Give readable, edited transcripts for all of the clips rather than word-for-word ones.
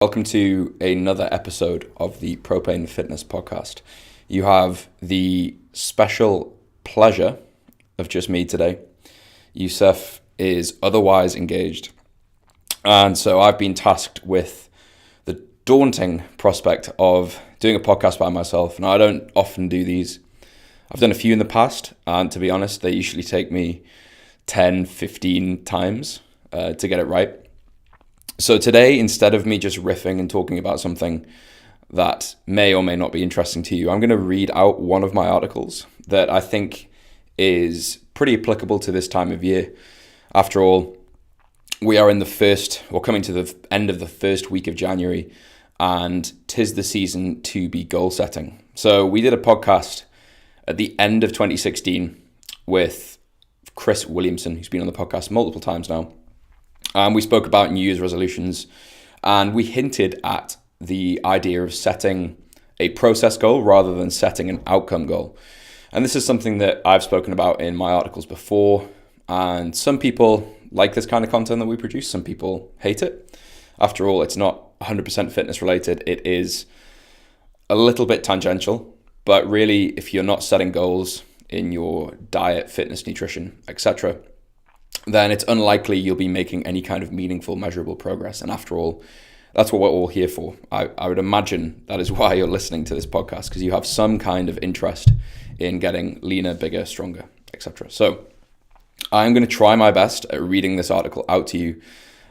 Welcome to another episode of the Propanefitness podcast. You have the special pleasure of just me today. Yusuf is otherwise engaged, and so I've been tasked with the daunting prospect of doing a podcast by myself. Now, I don't often do these. I've done a few in the past, and to be honest, they usually take me 10, 15 times to get it right. So today, instead of me just riffing and talking about something that may or may not be interesting to you, I'm going to read out one of my articles that I think is pretty applicable to this time of year. After all, we are coming to the end of the first week of January, and 'tis the season to be goal setting. So we did a podcast at the end of 2016 with Chris Williamson, who's been on the podcast multiple times now. We spoke about New Year's resolutions, and we hinted at the idea of setting a process goal rather than setting an outcome goal. And this is something that I've spoken about in my articles before, and some people like this kind of content that we produce, some people hate it. After all, it's not 100% fitness related, it is a little bit tangential, but really, if you're not setting goals in your diet, fitness, nutrition, etc., then it's unlikely you'll be making any kind of meaningful, measurable progress. And after all, that's what we're all here for. I would imagine that is why you're listening to this podcast, because you have some kind of interest in getting leaner, bigger, stronger, etc. So I'm going to try my best at reading this article out to you.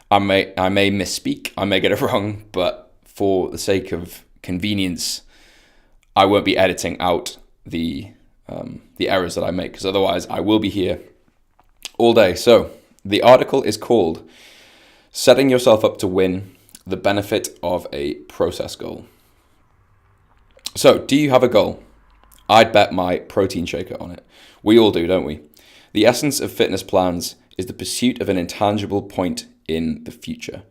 I may misspeak, I may get it wrong, but for the sake of convenience, I won't be editing out the errors that I make, because otherwise I will be here all day. So the article is called Setting Yourself Up to Win, the Benefit of a Process Goal. So do you have a goal? I'd bet my protein shaker on it. We all do, don't we? The essence of fitness plans is the pursuit of an intangible point in the future.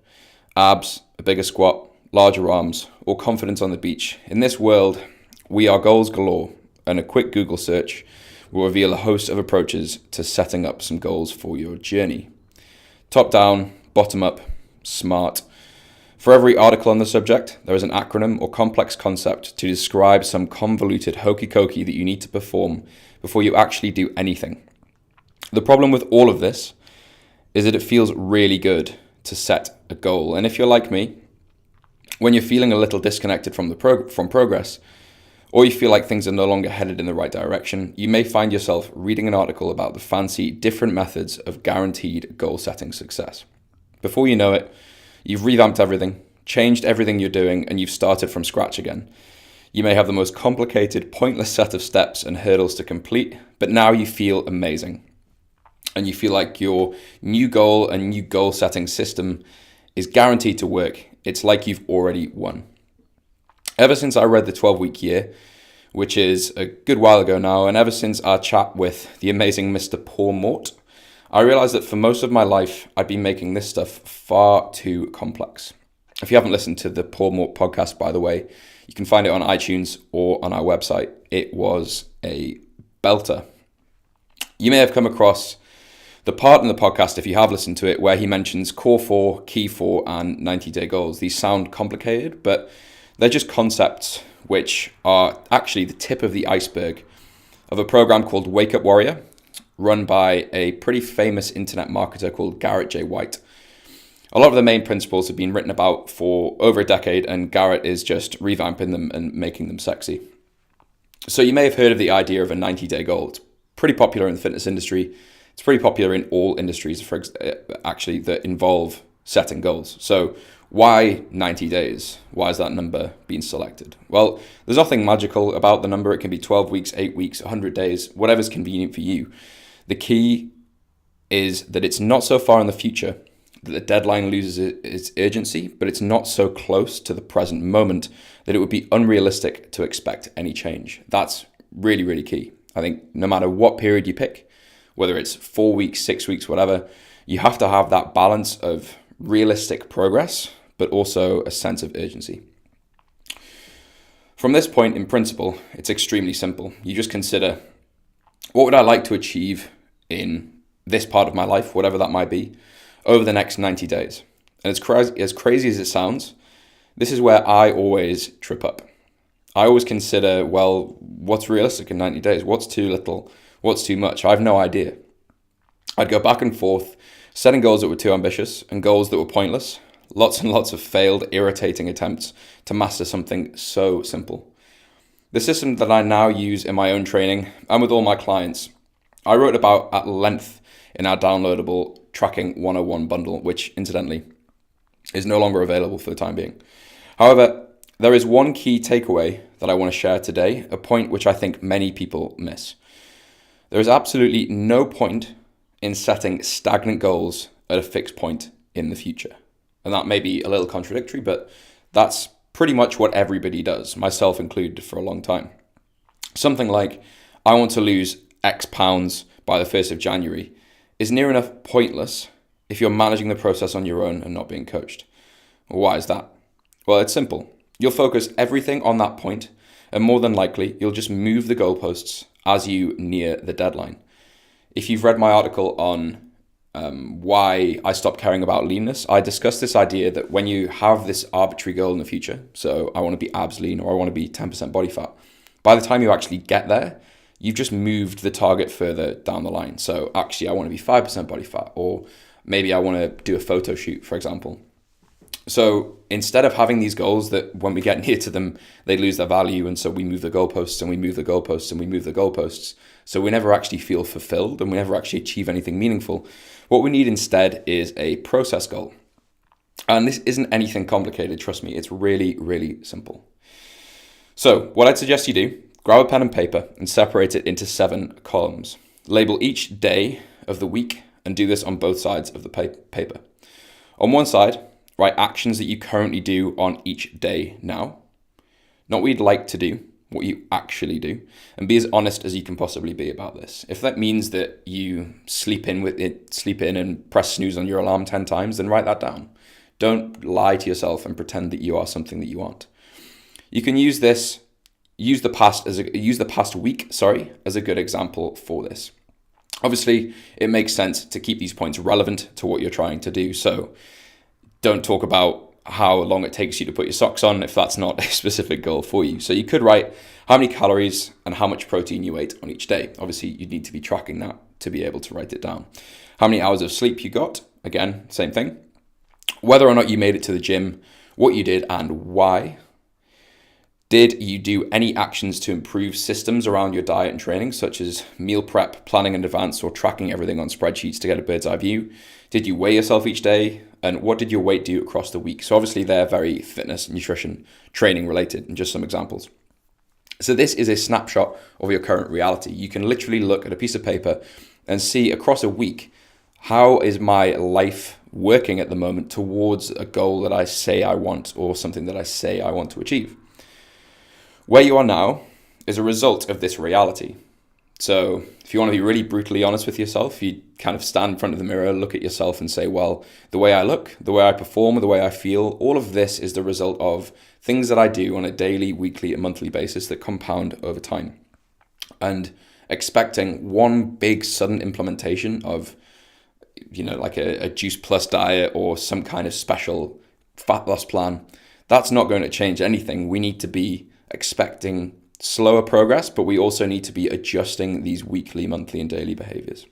Abs, a bigger squat, larger arms, or confidence on the beach. In this world, we are goals galore, and a quick Google search will reveal a host of approaches to setting up some goals for your journey. Top down, bottom up, smart. For every article on the subject, there is an acronym or complex concept to describe some convoluted hokey-cokey that you need to perform before you actually do anything. The problem with all of this is that it feels really good to set a goal. And if you're like me, when you're feeling a little disconnected from progress, or you feel like things are no longer headed in the right direction, you may find yourself reading an article about the fancy different methods of guaranteed goal-setting success. Before you know it, you've revamped everything, changed everything you're doing, and you've started from scratch again. You may have the most complicated, pointless set of steps and hurdles to complete, but now you feel amazing. And you feel like your new goal and new goal-setting system is guaranteed to work. It's like you've already won. Ever since I read The 12-Week Year, which is a good while ago now, and ever since our chat with the amazing Mr. Paul Mort, I realized that for most of my life, I'd been making this stuff far too complex. If you haven't listened to the Paul Mort podcast, by the way, you can find it on iTunes or on our website. It was a belter. You may have come across the part in the podcast, if you have listened to it, where he mentions Core 4, Key 4, and 90-day goals. These sound complicated, but they're just concepts which are actually the tip of the iceberg of a program called Wake Up Warrior, run by a pretty famous internet marketer called Garrett J. White. A lot of the main principles have been written about for over a decade, and Garrett is just revamping them and making them sexy. So you may have heard of the idea of a 90-day goal. It's pretty popular in the fitness industry. It's pretty popular in all industries, actually, that involve setting goals. So why 90 days? Why is that number being selected? Well, there's nothing magical about the number. It can be 12 weeks, 8 weeks, 100 days, whatever's convenient for you. The key is that it's not so far in the future that the deadline loses its urgency, but it's not so close to the present moment that it would be unrealistic to expect any change. That's really, really key. I think no matter what period you pick, whether it's 4 weeks, 6 weeks, whatever, you have to have that balance of realistic progress, but also a sense of urgency. From this point, in principle, it's extremely simple. You just consider, what would I like to achieve in this part of my life, whatever that might be, over the next 90 days? And as crazy as it sounds, This is where I always trip up. I always consider, well, what's realistic in 90 days? What's too little? What's too much? I have no idea. I'd go back and forth, setting goals that were too ambitious and goals that were pointless. Lots and lots of failed, irritating attempts to master something so simple. The system that I now use in my own training and with all my clients, I wrote about at length in our downloadable Tracking 101 bundle, which incidentally is no longer available for the time being. However, there is one key takeaway that I want to share today, a point which I think many people miss. There is absolutely no point in setting stagnant goals at a fixed point in the future. And that may be a little contradictory, but that's pretty much what everybody does, myself included, for a long time. Something like, I want to lose X pounds by the 1st of January is near enough pointless if you're managing the process on your own and not being coached. Why is that? Well, it's simple. You'll focus everything on that point, and more than likely, you'll just move the goalposts as you near the deadline. If you've read my article on why I stopped caring about leanness, I discussed this idea that when you have this arbitrary goal in the future, so I want to be abs lean or I want to be 10% body fat, by the time you actually get there, you've just moved the target further down the line. So actually, I want to be 5% body fat, or maybe I want to do a photo shoot, for example. So instead of having these goals that when we get near to them, they lose their value. And so we move the goalposts and we move the goalposts and we move the goalposts. So we never actually feel fulfilled and we never actually achieve anything meaningful. What we need instead is a process goal. And this isn't anything complicated, trust me. It's really, really simple. So what I'd suggest you do, grab a pen and paper and separate it into 7 columns. Label each day of the week and do this on both sides of the paper. On one side, write actions that you currently do on each day now. Not what you'd like to do, what you actually do. And be as honest as you can possibly be about this. If that means that you sleep in and press snooze on your alarm 10 times, then write that down. Don't lie to yourself and pretend that you are something that you aren't. You can use the past week as a good example for this. Obviously, it makes sense to keep these points relevant to what you're trying to do. So don't talk about how long it takes you to put your socks on if that's not a specific goal for you. So you could write how many calories and how much protein you ate on each day. Obviously, you'd need to be tracking that to be able to write it down. How many hours of sleep you got. Again, same thing. Whether or not you made it to the gym, what you did and why. Did you do any actions to improve systems around your diet and training, such as meal prep, planning in advance, or tracking everything on spreadsheets to get a bird's eye view? Did you weigh yourself each day? And what did your weight do across the week? So obviously they're very fitness, nutrition, training related, and just some examples. So this is a snapshot of your current reality. You can literally look at a piece of paper and see across a week, how is my life working at the moment towards a goal that I say I want or something that I say I want to achieve. Where you are now is a result of this reality. So if you want to be really brutally honest with yourself, you kind of stand in front of the mirror, look at yourself and say, well, the way I look, the way I perform, the way I feel, all of this is the result of things that I do on a daily, weekly, and monthly basis that compound over time. And expecting one big sudden implementation of, like a juice plus diet or some kind of special fat loss plan, that's not going to change anything. We need to be expecting slower progress, but we also need to be adjusting these weekly, monthly, and daily behaviors.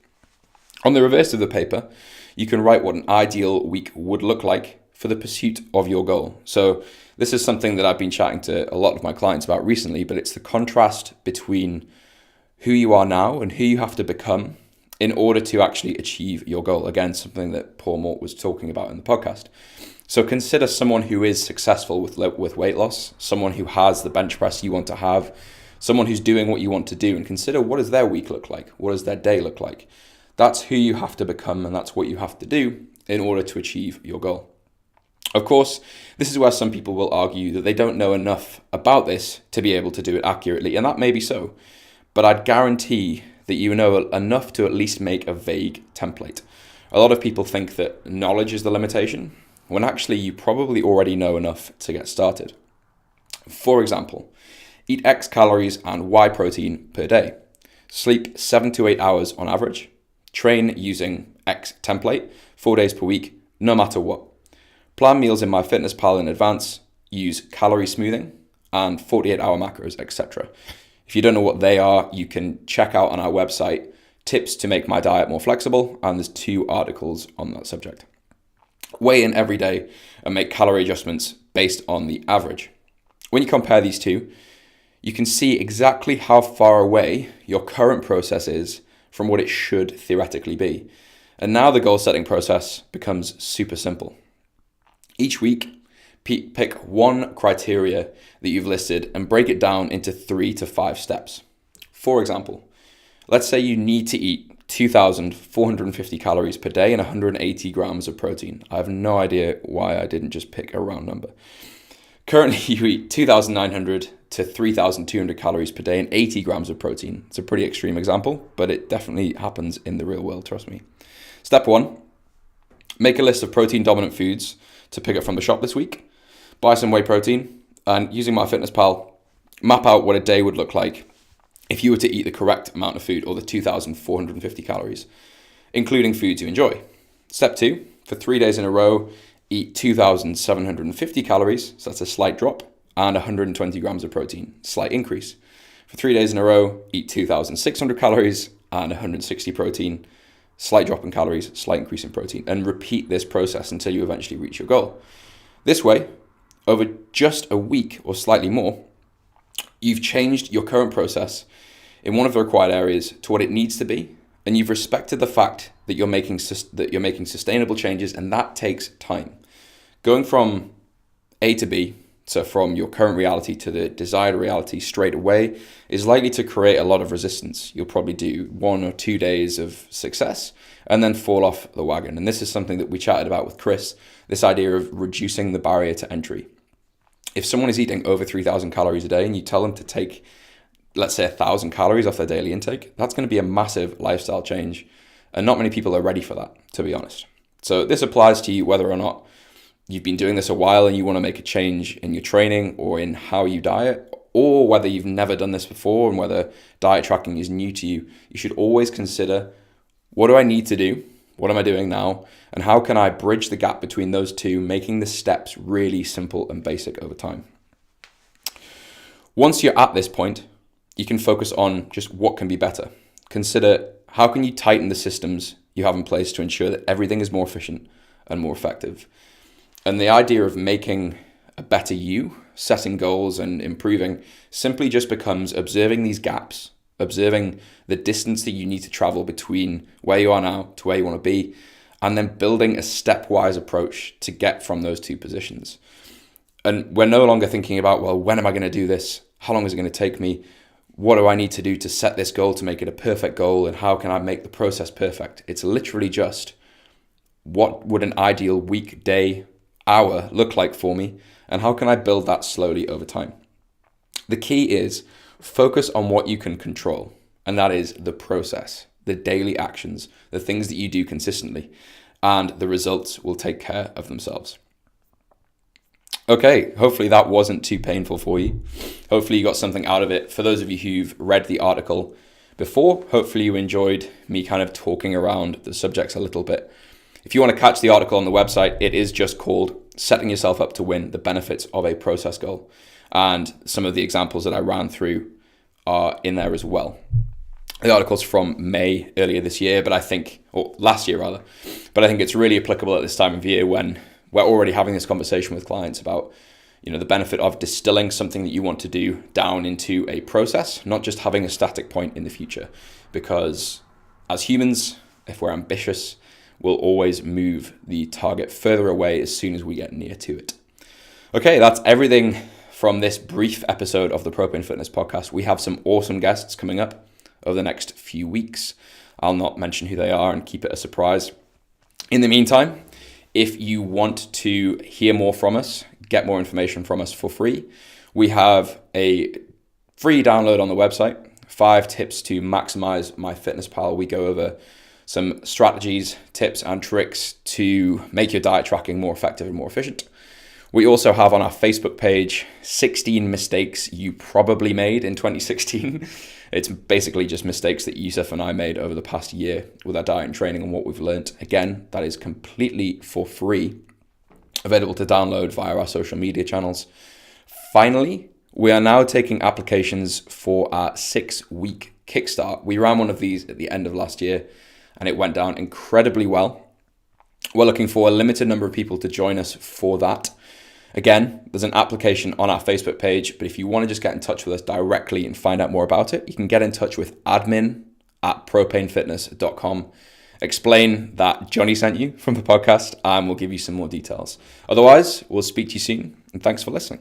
On the reverse of the paper, you can write what an ideal week would look like for the pursuit of your goal. So this is something that I've been chatting to a lot of my clients about recently, but it's the contrast between who you are now and who you have to become in order to actually achieve your goal. Again, something that Paul Mort was talking about in the podcast. So consider someone who is successful with weight loss, someone who has the bench press you want to have, someone who's doing what you want to do, and consider what does their week look like? What does their day look like? That's who you have to become, and that's what you have to do in order to achieve your goal. Of course, this is where some people will argue that they don't know enough about this to be able to do it accurately, and that may be so. But I'd guarantee that you know enough to at least make a vague template. A lot of people think that knowledge is the limitation, when actually you probably already know enough to get started. For example, eat X calories and Y protein per day. Sleep 7 to 8 hours on average. Train using X template 4 days per week, no matter what. Plan meals in MyFitnessPal in advance. use calorie smoothing, and 48-hour macros, etc. If you don't know what they are, you can check out on our website tips to make my diet more flexible, and there's 2 articles on that subject. Weigh in every day and make calorie adjustments based on the average. When you compare these two, you can see exactly how far away your current process is from what it should theoretically be. And now the goal setting process becomes super simple. Each week, pick one criteria that you've listed and break it down into 3 to 5 steps. For example, let's say you need to eat 2,450 calories per day and 180 grams of protein. I have no idea why I didn't just pick a round number. Currently, you eat 2,900 to 3,200 calories per day and 80 grams of protein. It's a pretty extreme example, but it definitely happens in the real world, trust me. Step 1, make a list of protein-dominant foods to pick up from the shop this week. Buy some whey protein, and using MyFitnessPal, map out what a day would look like if you were to eat the correct amount of food, or the 2,450 calories, including foods you enjoy. Step 2, for 3 days in a row, eat 2,750 calories, so that's a slight drop, and 120 grams of protein, slight increase. For 3 days in a row, eat 2,600 calories and 160 protein, slight drop in calories, slight increase in protein, and repeat this process until you eventually reach your goal. This way, over just a week or slightly more, you've changed your current process in one of the required areas to what it needs to be, and you've respected the fact that you're making sustainable changes, and that takes time. Going from A to B, so from your current reality to the desired reality straight away, is likely to create a lot of resistance. You'll probably do 1 or 2 days of success and then fall off the wagon. And this is something that we chatted about with Chris, this idea of reducing the barrier to entry. If someone is eating over 3,000 calories a day and you tell them to take, let's say, 1,000 calories off their daily intake, that's going to be a massive lifestyle change. And not many people are ready for that, to be honest. So this applies to you whether or not you've been doing this a while and you want to make a change in your training or in how you diet, or whether you've never done this before and whether diet tracking is new to you. You should always consider, what do I need to do? What am I doing now? And how can I bridge the gap between those two, making the steps really simple and basic over time? Once you're at this point, you can focus on just what can be better. Consider, how can you tighten the systems you have in place to ensure that everything is more efficient and more effective? And the idea of making a better you, setting goals and improving, simply just becomes observing these gaps, observing the distance that you need to travel between where you are now to where you want to be, and then building a stepwise approach to get from those two positions. And we're no longer thinking about, well, when am I going to do this? How long is it going to take me? What do I need to do to set this goal to make it a perfect goal? And how can I make the process perfect? It's literally just, what would an ideal week, day, hour look like for me? And how can I build that slowly over time? The key is focus on what you can control. And that is the process, the daily actions, the things that you do consistently. And the results will take care of themselves. Okay, hopefully that wasn't too painful for you. Hopefully you got something out of it. For those of you who've read the article before, hopefully you enjoyed me kind of talking around the subjects a little bit. If you want to catch the article on the website, it is just called Setting Yourself Up to Win, the Benefits of a Process Goal. And some of the examples that I ran through are in there as well. The article's from May earlier this year, or last year rather, but I think it's really applicable at this time of year when we're already having this conversation with clients about, the benefit of distilling something that you want to do down into a process, not just having a static point in the future. Because as humans, if we're ambitious, we'll always move the target further away as soon as we get near to it. Okay, that's everything from this brief episode of the Propane Fitness podcast. We have some awesome guests coming up over the next few weeks. I'll not mention who they are and keep it a surprise. In the meantime, if you want to hear more from us, get more information from us for free, we have a free download on the website, 5 tips to maximize MyFitnessPal. We go over some strategies, tips, and tricks to make your diet tracking more effective and more efficient. We also have on our Facebook page 16 mistakes you probably made in 2016. It's basically just mistakes that Yusuf and I made over the past year with our diet and training and what we've learned. Again, that is completely for free. available to download via our social media channels. Finally, we are now taking applications for our 6-week kickstart. We ran one of these at the end of last year and it went down incredibly well. We're looking for a limited number of people to join us for that. Again, there's an application on our Facebook page, but if you want to just get in touch with us directly and find out more about it, you can get in touch with admin@propanefitness.com. Explain that Johnny sent you from the podcast and we'll give you some more details. Otherwise, we'll speak to you soon and thanks for listening.